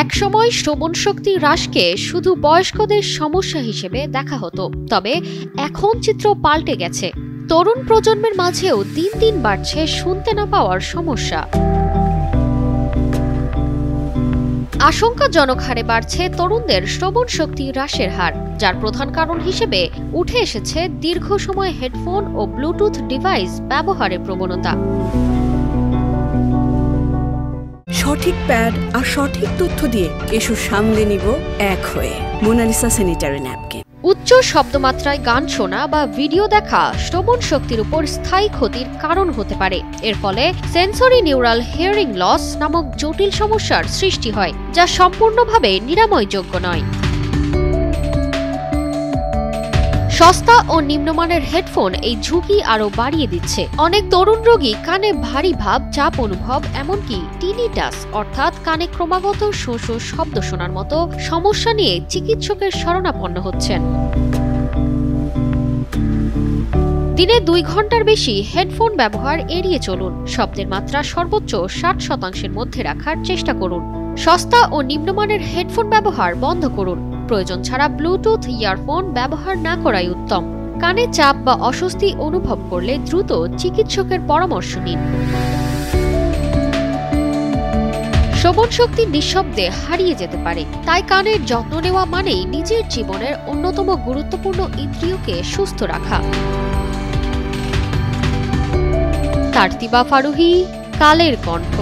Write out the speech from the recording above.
একসময় শ্রবণ শক্তি হ্রাসকে শুধু বয়স্কদের সমস্যা হিসেবে দেখা হতো, তবে এখন চিত্র পাল্টে গেছে। তরুণ প্রজন্মের মাঝেও দিন দিন বাড়ছে শুনতে না পাওয়ার সমস্যা। আশঙ্কাজনক হারে বাড়ছে তরুণদের শ্রবণ শক্তি হ্রাসের হার, যার প্রধান কারণ হিসেবে উঠে এসেছে দীর্ঘ সময় হেডফোন ও ব্লুটুথ ডিভাইস ব্যবহারের প্রবণতা। সঠিক প্যাড আর সঠিক তথ্য দিয়ে কেশু সামলে নিব এক হয়ে। Monalisa sanitary napkin. উচ্চ শব্দমাত্রায় গান শোনা বা ভিডিও দেখা শ্রবণ শক্তির উপর স্থায়ী ক্ষতির কারণ হতে পারে। এর ফলে সেন্সরি নিউরাল হিয়ারিং লস নামক জটিল সমস্যার সৃষ্টি হয়, যা সম্পূর্ণভাবে নিরাময়যোগ্য নয়। সস্তা ও নিম্নমানের হেডফোন এই ঝুঁকি আরও বাড়িয়ে দিচ্ছে। অনেক তরুণ রোগী কানে ভারী ভাব, চাপ অনুভব, এমনকি টিনিটাস অর্থাৎ কানে ক্রমাগত শো শো শব্দ শোনার মতো সমস্যা নিয়ে চিকিৎসকের শরণাপন্ন হচ্ছেন। দিনে 2 ঘন্টার বেশি হেডফোন ব্যবহার এড়িয়ে চলুন। শব্দের মাত্রা সর্বোচ্চ 60% মধ্যে রাখার চেষ্টা করুন। সস্তা ও নিম্নমানের হেডফোন ব্যবহার বন্ধ করুন। প্রয়োজন ছাড়া ব্লুটুথ ইয়ারফোন ব্যবহার না করাই উত্তম। কানে চাপ বা অস্বস্তি অনুভব করলে দ্রুত চিকিৎসকের পরামর্শ নিন। শ্রবণ শক্তি নিঃশব্দে হারিয়ে যেতে পারে, তাই কানের যত্ন নেওয়া মানেই নিজের জীবনের অন্যতম গুরুত্বপূর্ণ ইন্দ্রিয়কে সুস্থ রাখা। তারতিবা ফারুহি, কালের কণ্ঠ।